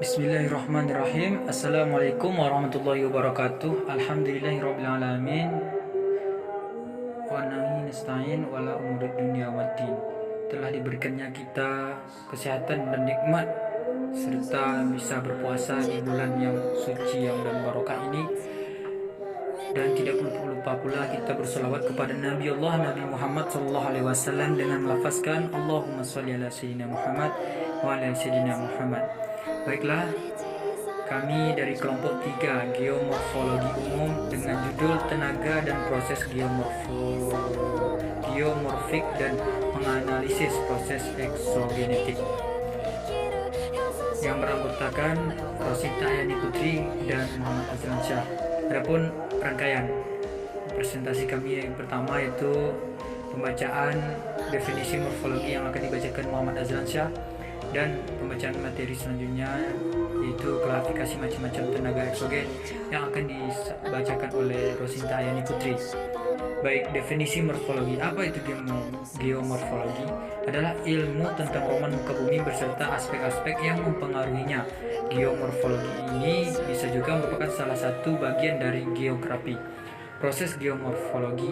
Bismillahirrahmanirrahim. Assalamualaikum warahmatullahi wabarakatuh. Alhamdulillahirrabbilalamin. Wa nahi nasta'in wala umurid dunia waddin. Telah diberikannya kita kesehatan dan nikmat serta bisa berpuasa di bulan yang suci yang dan barokah ini. Dan tidak lupa pula kita bersolawat kepada Nabi Allah Nabi Muhammad SAW dengan melafazkan Allahumma sholli ala sayyidina Muhammad wa ala sayyidina Muhammad. Baiklah, kami dari kelompok 3 geomorfologi umum dengan judul tenaga dan proses geomorfik dan menganalisis proses eksogenetik yang beranggotakan Rosita Yani Putri dan Muhammad Azlan Syah. Adapun rangkaian presentasi kami yang pertama yaitu pembacaan definisi morfologi yang akan dibacakan Muhammad Azlan Syah, dan pembacaan materi selanjutnya yaitu klasifikasi macam-macam tenaga eksogen yang akan dibacakan oleh Rosita Yani Putri. Baik, definisi morfologi. Apa itu geomorfologi? Adalah ilmu tentang roman muka bumi beserta aspek-aspek yang mempengaruhinya. Geomorfologi ini bisa juga merupakan salah satu bagian dari geografi. Proses geomorfologi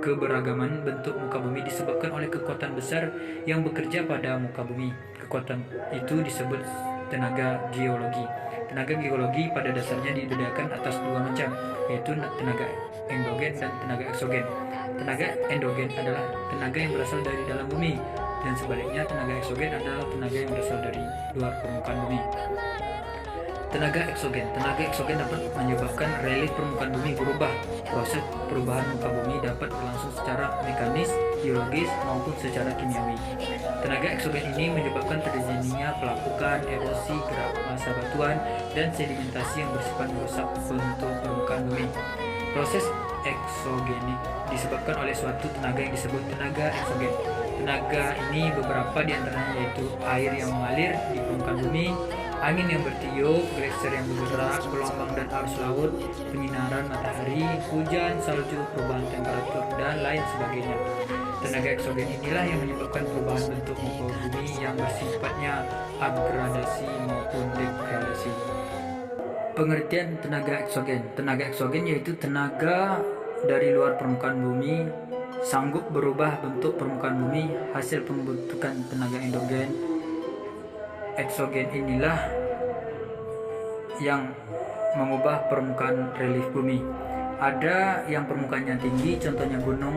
keberagaman bentuk muka bumi disebabkan oleh kekuatan besar yang bekerja pada muka bumi. Kekuatan itu disebut tenaga geologi. Tenaga geologi pada dasarnya dibedakan atas dua macam, yaitu tenaga endogen dan tenaga eksogen. Tenaga endogen adalah tenaga yang berasal dari dalam bumi, dan sebaliknya tenaga eksogen adalah tenaga yang berasal dari luar permukaan bumi. Tenaga eksogen dapat menyebabkan relief permukaan bumi berubah. Proses perubahan muka bumi dapat berlangsung secara mekanis, biologis, maupun secara kimiawi. Tenaga eksogen ini menyebabkan terjadinya pelapukan, erosi, gerak massa batuan, dan sedimentasi yang bersifat merusak bentuk permukaan bumi. Proses eksogenik disebabkan oleh suatu tenaga yang disebut tenaga eksogen. Tenaga ini beberapa diantaranya yaitu air yang mengalir di permukaan bumi, angin yang bertiup, gletser yang bergerak, gelombang dan arus laut, penyinaran matahari, hujan, salju, perubahan temperatur, dan lain sebagainya. Tenaga eksogen inilah yang menyebabkan perubahan bentuk muka bumi yang bersifatnya agradasi maupun degradasi. Pengertian tenaga eksogen. Tenaga eksogen yaitu tenaga dari luar permukaan bumi sanggup berubah bentuk permukaan bumi hasil pembentukan tenaga endogen. Eksogen inilah yang mengubah permukaan relief bumi. Ada yang permukaannya tinggi, contohnya gunung,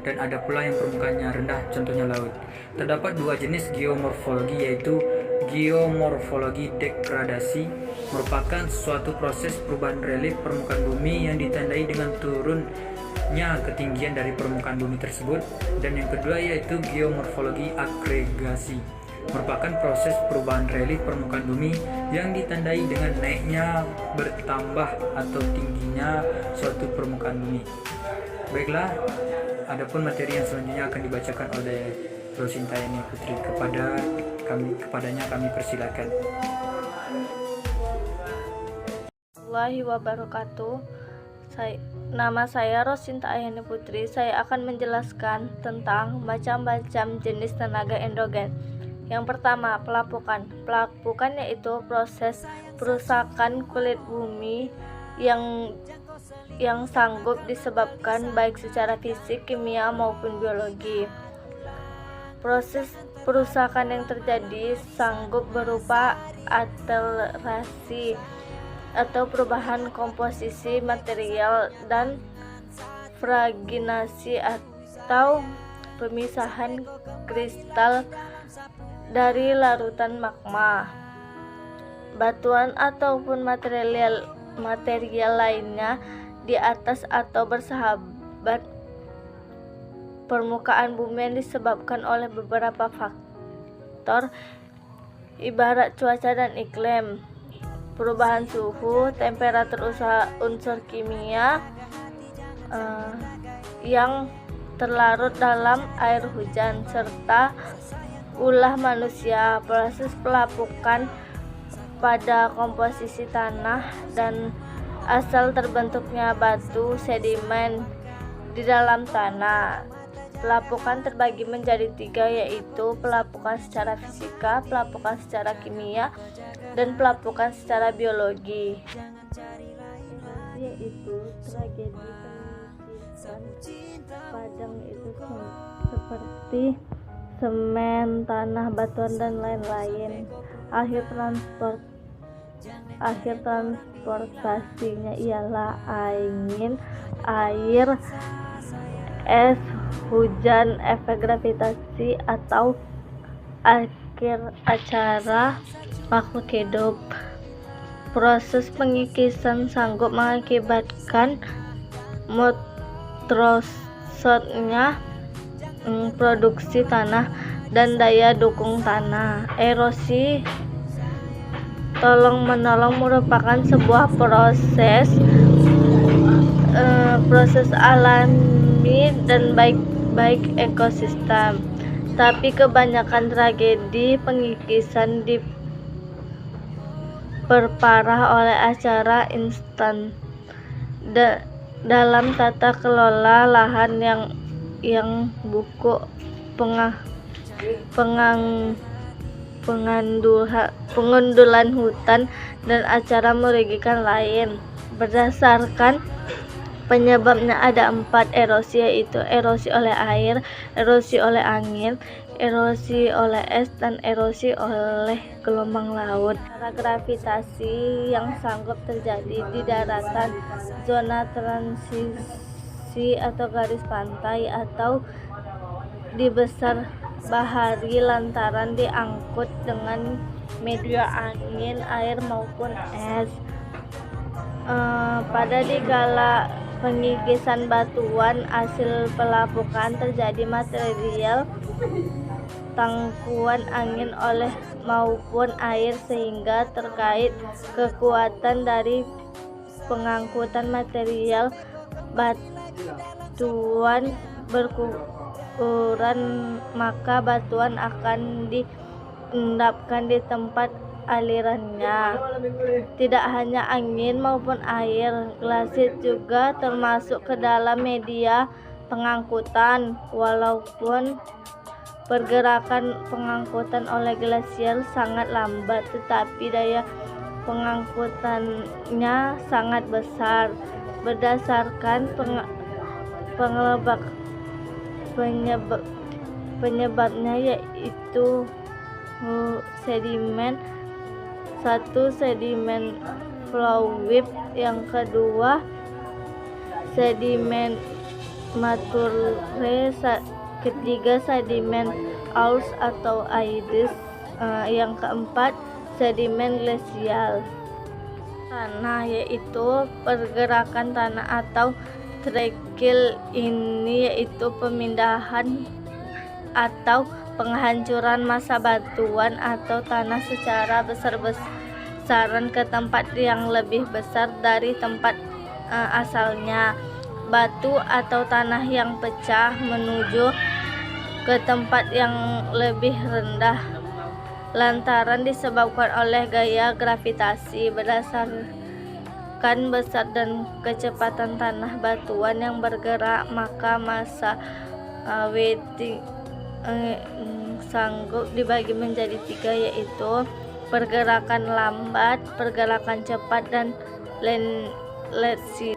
dan ada pula yang permukaannya rendah, contohnya laut. Terdapat dua jenis geomorfologi, yaitu geomorfologi degradasi merupakan suatu proses perubahan relief permukaan bumi yang ditandai dengan turunnya ketinggian dari permukaan bumi tersebut, dan yang kedua yaitu geomorfologi agregasi merupakan proses perubahan relief permukaan bumi yang ditandai dengan naiknya, bertambah atau tingginya suatu permukaan bumi. Baiklah, adapun materi yang selanjutnya akan dibacakan oleh Rosita Yani Putri. Kepadanya kami persilakan. Warahmatullahi wabarakatuh. Nama saya Rosita Yani Putri. Saya akan menjelaskan tentang macam-macam jenis tenaga endogen. Yang pertama, pelapukan. Pelapukan yaitu proses perusakan kulit bumi yang sanggup disebabkan baik secara fisik, kimia maupun biologi. Proses perusakan yang terjadi sanggup berupa alterasi atau perubahan komposisi material dan fraginasi atau pemisahan kristal dari larutan magma, batuan ataupun material lainnya di atas atau bersahabat permukaan bumi yang disebabkan oleh beberapa faktor, ibarat cuaca dan iklim, perubahan suhu, temperatur, unsur kimia yang terlarut dalam air hujan, serta ulah manusia. Proses pelapukan pada komposisi tanah dan asal terbentuknya batu sedimen di dalam tanah. Pelapukan terbagi menjadi 3, yaitu pelapukan secara fisika, pelapukan secara kimia, dan pelapukan secara biologi. Yaitu tragedi penyikisan Padang itu seperti semen, tanah, batuan, dan lain-lain. Akhir transportasinya ialah angin, air, es, hujan, efek gravitasi, atau akhir acara makhluk hidup. Proses pengikisan sanggup mengakibatkan merosotnya produksi tanah dan daya dukung tanah. Erosi tolong-menolong merupakan sebuah proses alami dan baik ekosistem, tapi kebanyakan tragedi pengikisan diperparah oleh acara instan dalam tata kelola lahan yang buku, pengundulan hutan, dan acara merugikan lain. Berdasarkan penyebabnya ada 4 erosi, yaitu erosi oleh air, erosi oleh angin, erosi oleh es, dan erosi oleh gelombang laut. Cara gravitasi yang sanggup terjadi di daratan, zona transisi atau garis pantai, atau di besar bahari lantaran diangkut dengan media angin, air, maupun es. Pada digala pengikisan batuan, hasil pelapukan terjadi material tangkuan angin oleh maupun air, sehingga terkait kekuatan dari pengangkutan material batuan berkurang, maka batuan akan diendapkan di tempat alirannya. Tidak hanya angin maupun air, glasit juga termasuk ke dalam media pengangkutan. Walaupun pergerakan pengangkutan oleh glasier sangat lambat, tetapi daya pengangkutannya sangat besar. Berdasarkan penyebabnya, yaitu sedimen. 1. Sedimen fluid. Yang kedua, sedimen mature. Ketiga, sedimen ars atau aidis. Yang keempat, sedimen glasial. Tanah, yaitu pergerakan tanah atau trekil. Ini yaitu pemindahan atau penghancuran massa batuan atau tanah secara besar-besaran ke tempat yang lebih besar dari tempat asalnya. Batu atau tanah yang pecah menuju ke tempat yang lebih rendah lantaran disebabkan oleh gaya gravitasi. Berdasarkan besar dan kecepatan tanah batuan yang bergerak, maka massa weighting sanggup dibagi menjadi 3, yaitu pergerakan lambat, pergerakan cepat, dan lentity.